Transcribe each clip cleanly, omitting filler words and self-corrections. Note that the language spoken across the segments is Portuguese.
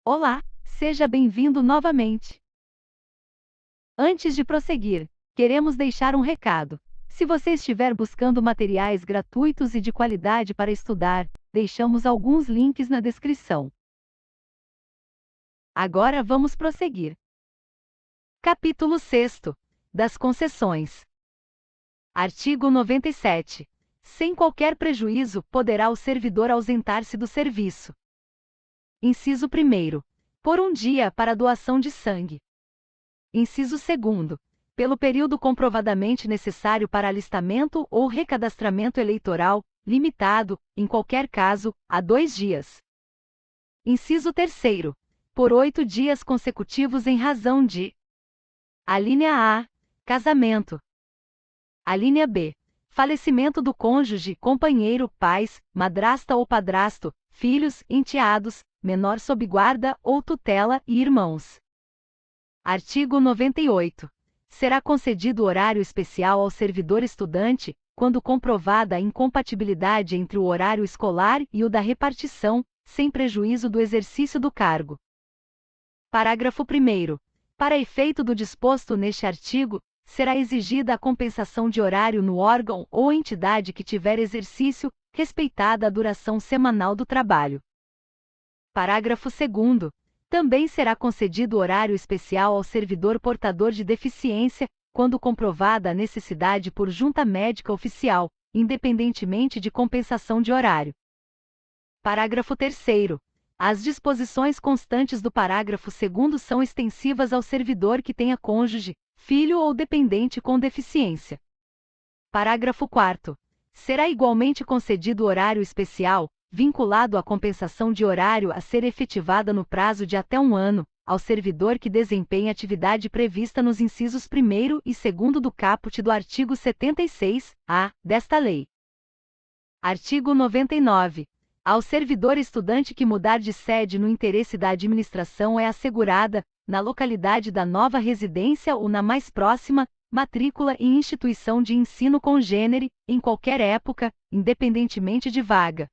Olá, seja bem-vindo novamente. Antes de prosseguir, queremos deixar um recado. Se você estiver buscando materiais gratuitos e de qualidade para estudar, deixamos alguns links na descrição. Agora vamos prosseguir. Capítulo 6. Das concessões. Artigo 97. Sem qualquer prejuízo, poderá o servidor ausentar-se do serviço. Inciso 1. Por um dia para doação de sangue. Inciso 2. Pelo período comprovadamente necessário para alistamento ou recadastramento eleitoral, limitado, em qualquer caso, a 2 dias. Inciso 3. Por 8 dias consecutivos em razão de: alínea A. Casamento. Alínea B. Falecimento do cônjuge, companheiro, pais, madrasta ou padrasto, filhos, enteados, menor sob guarda ou tutela e irmãos. Artigo 98. Será concedido horário especial ao servidor estudante, quando comprovada a incompatibilidade entre o horário escolar e o da repartição, sem prejuízo do exercício do cargo. Parágrafo 1º. Para efeito do disposto neste artigo, será exigida a compensação de horário no órgão ou entidade que tiver exercício, respeitada a duração semanal do trabalho. Parágrafo 2º. Também será concedido horário especial ao servidor portador de deficiência, quando comprovada a necessidade por junta médica oficial, independentemente de compensação de horário. Parágrafo 3º. As disposições constantes do parágrafo 2º são extensivas ao servidor que tenha cônjuge, filho ou dependente com deficiência. Parágrafo 4º. Será igualmente concedido horário especial, vinculado à compensação de horário a ser efetivada no prazo de até 1 ano, ao servidor que desempenhe atividade prevista nos incisos 1º e 2º do caput do artigo 76-A desta lei. Artigo 99. Ao servidor estudante que mudar de sede no interesse da administração é assegurada, na localidade da nova residência ou na mais próxima, matrícula em instituição de ensino congênere, em qualquer época, independentemente de vaga.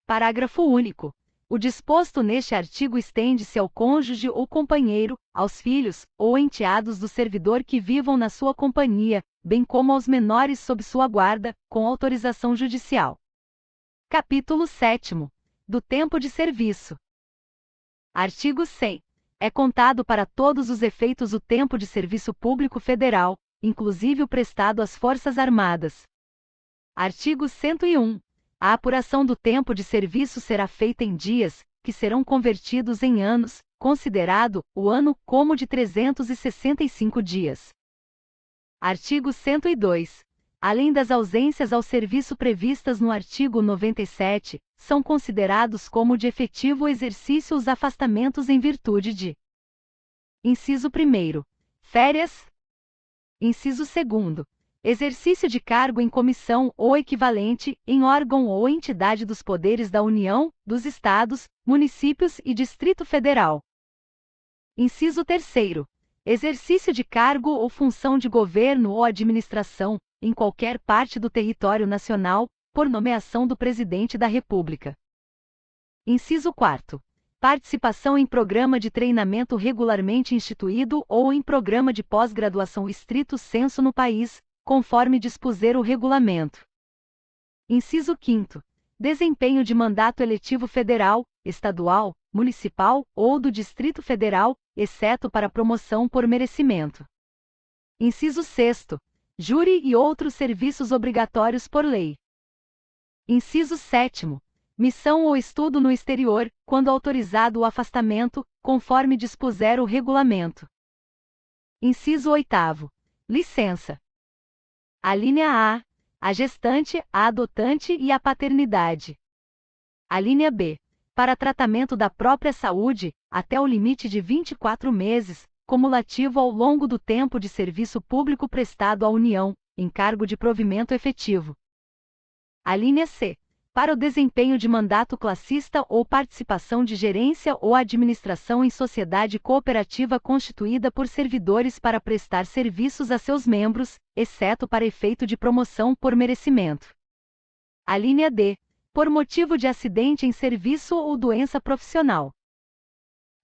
Parágrafo único. O disposto neste artigo estende-se ao cônjuge ou companheiro, aos filhos ou enteados do servidor que vivam na sua companhia, bem como aos menores sob sua guarda, com autorização judicial. Capítulo 7. Do tempo de serviço. Artigo 100. É contado para todos os efeitos o tempo de serviço público federal, inclusive o prestado às Forças Armadas. Artigo 101. A apuração do tempo de serviço será feita em dias, que serão convertidos em anos, considerado o ano como de 365 dias. Artigo 102. Além das ausências ao serviço previstas no artigo 97, são considerados como de efetivo exercício os afastamentos em virtude de: inciso 1º. Férias. Inciso 2º. Exercício de cargo em comissão ou equivalente, em órgão ou entidade dos poderes da União, dos Estados, municípios e Distrito Federal. Inciso 3º. Exercício de cargo ou função de governo ou administração, em qualquer parte do território nacional, por nomeação do Presidente da República. Inciso 4º. Participação em programa de treinamento regularmente instituído ou em programa de pós-graduação estrito sensu no país, conforme dispuser o regulamento. Inciso 5º. Desempenho de mandato eletivo federal, estadual, municipal ou do Distrito Federal, exceto para promoção por merecimento. Inciso 6º. Júri e outros serviços obrigatórios por lei. Inciso 7º. Missão ou estudo no exterior, quando autorizado o afastamento, conforme dispuser o regulamento. Inciso 8º. Licença. Alínea A. A gestante, a adotante e a paternidade. Alínea B. Para tratamento da própria saúde, até o limite de 24 meses, cumulativo ao longo do tempo de serviço público prestado à União, em cargo de provimento efetivo. Alínea C. Para o desempenho de mandato classista ou participação de gerência ou administração em sociedade cooperativa constituída por servidores para prestar serviços a seus membros, exceto para efeito de promoção por merecimento. Alínea D. Por motivo de acidente em serviço ou doença profissional.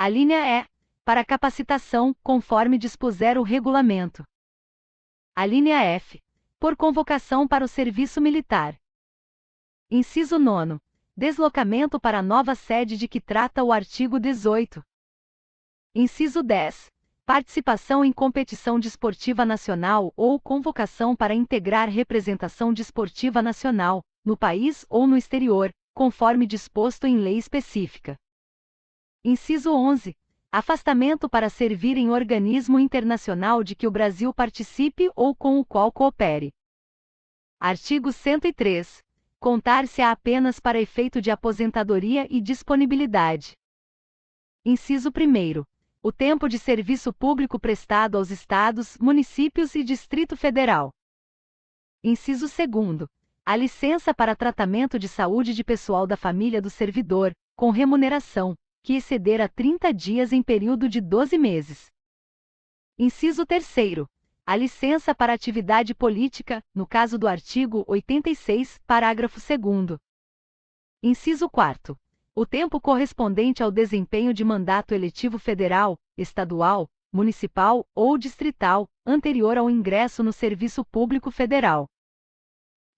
Alínea E. Para capacitação, conforme dispuser o regulamento. Alínea F. Por convocação para o serviço militar. Inciso 9. Deslocamento para a nova sede de que trata o artigo 18. Inciso 10. Participação em competição desportiva nacional ou convocação para integrar representação desportiva nacional, no país ou no exterior, conforme disposto em lei específica. Inciso 11. Afastamento para servir em organismo internacional de que o Brasil participe ou com o qual coopere. Artigo 103. Contar-se-á apenas para efeito de aposentadoria e disponibilidade. Inciso 1. O tempo de serviço público prestado aos Estados, municípios e Distrito Federal. Inciso 2. A licença para tratamento de saúde de pessoal da família do servidor, com remuneração, que exceder a 30 dias em período de 12 meses. Inciso 3. A licença para atividade política, no caso do artigo 86, parágrafo 2º. Inciso 4. O tempo correspondente ao desempenho de mandato eletivo federal, estadual, municipal ou distrital, anterior ao ingresso no serviço público federal.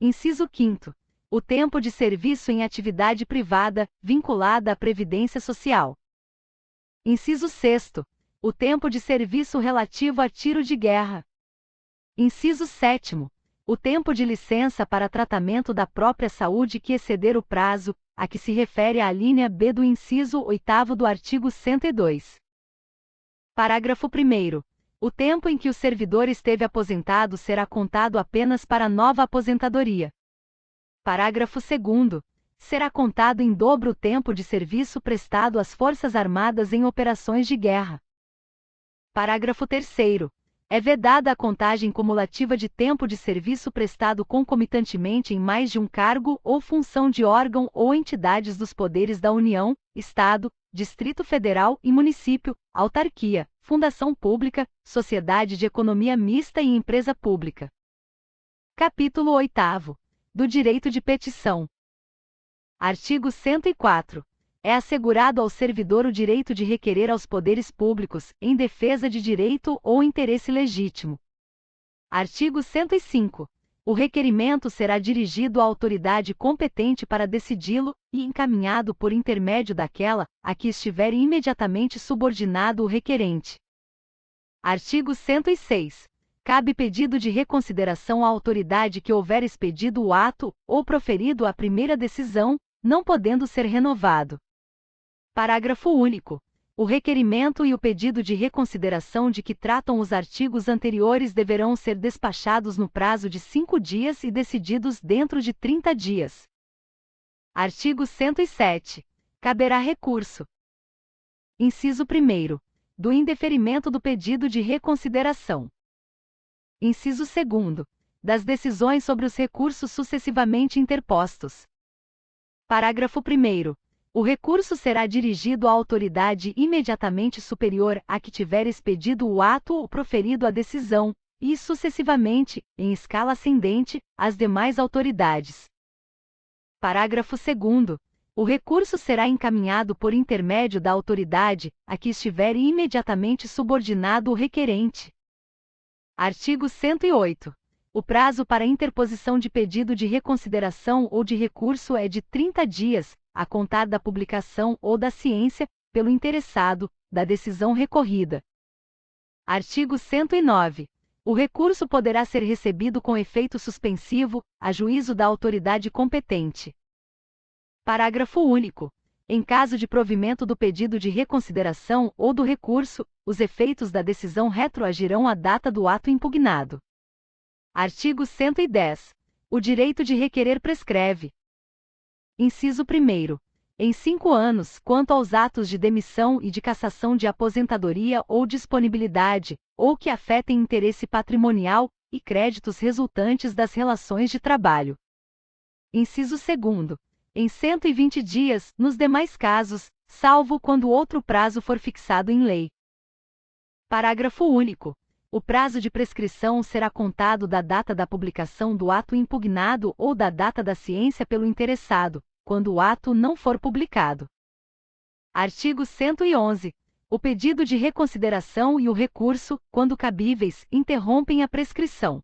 Inciso 5. O tempo de serviço em atividade privada, vinculada à Previdência Social. Inciso 6. O tempo de serviço relativo a tiro de guerra. Inciso 7. O tempo de licença para tratamento da própria saúde que exceder o prazo, a que se refere a alínea B do inciso 8º do artigo 102. Parágrafo 1º. O tempo em que o servidor esteve aposentado será contado apenas para nova aposentadoria. Parágrafo 2º. Será contado em dobro o tempo de serviço prestado às Forças Armadas em operações de guerra. Parágrafo 3º. É vedada a contagem cumulativa de tempo de serviço prestado concomitantemente em mais de um cargo ou função de órgão ou entidades dos poderes da União, Estado, Distrito Federal e Município, autarquia, fundação pública, sociedade de economia mista e empresa pública. Capítulo 8º. Do direito de petição. Artigo 104. É assegurado ao servidor o direito de requerer aos poderes públicos, em defesa de direito ou interesse legítimo. Artigo 105. O requerimento será dirigido à autoridade competente para decidi-lo, e encaminhado por intermédio daquela a que estiver imediatamente subordinado o requerente. Artigo 106. Cabe pedido de reconsideração à autoridade que houver expedido o ato, ou proferido a primeira decisão, não podendo ser renovado. Parágrafo único. O requerimento e o pedido de reconsideração de que tratam os artigos anteriores deverão ser despachados no prazo de 5 dias e decididos dentro de 30 dias. Artigo 107. Caberá recurso. Inciso 1. Do indeferimento do pedido de reconsideração. Inciso 2. Das decisões sobre os recursos sucessivamente interpostos. Parágrafo 1º. O recurso será dirigido à autoridade imediatamente superior à que tiver expedido o ato ou proferido a decisão, e, sucessivamente, em escala ascendente, às demais autoridades. Parágrafo 2º. O recurso será encaminhado por intermédio da autoridade a que estiver imediatamente subordinado o requerente. Artigo 108. O prazo para interposição de pedido de reconsideração ou de recurso é de 30 dias, a contar da publicação ou da ciência, pelo interessado, da decisão recorrida. Artigo 109. O recurso poderá ser recebido com efeito suspensivo, a juízo da autoridade competente. Parágrafo único. Em caso de provimento do pedido de reconsideração ou do recurso, os efeitos da decisão retroagirão à data do ato impugnado. Artigo 110. O direito de requerer prescreve. Inciso 1. Em 5 anos, quanto aos atos de demissão e de cassação de aposentadoria ou disponibilidade, ou que afetem interesse patrimonial e créditos resultantes das relações de trabalho. Inciso 2. Em 120 dias, nos demais casos, salvo quando outro prazo for fixado em lei. Parágrafo único. O prazo de prescrição será contado da data da publicação do ato impugnado ou da data da ciência pelo interessado, quando o ato não for publicado. Artigo 111. O pedido de reconsideração e o recurso, quando cabíveis, interrompem a prescrição.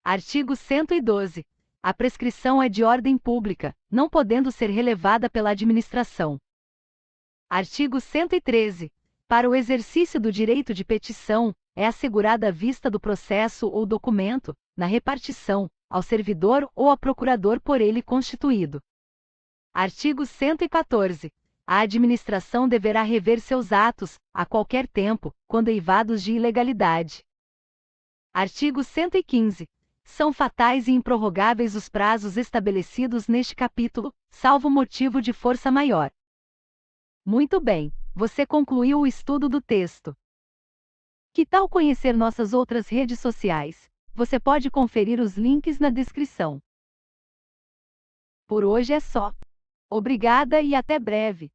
Artigo 112. A prescrição é de ordem pública, não podendo ser relevada pela administração. Artigo 113. Para o exercício do direito de petição, é assegurada a vista do processo ou documento, na repartição, ao servidor ou ao procurador por ele constituído. Artigo 114. A administração deverá rever seus atos, a qualquer tempo, quando eivados de ilegalidade. Artigo 115. São fatais e improrrogáveis os prazos estabelecidos neste capítulo, salvo motivo de força maior. Muito bem, você concluiu o estudo do texto. Que tal conhecer nossas outras redes sociais? Você pode conferir os links na descrição. Por hoje é só. Obrigada e até breve.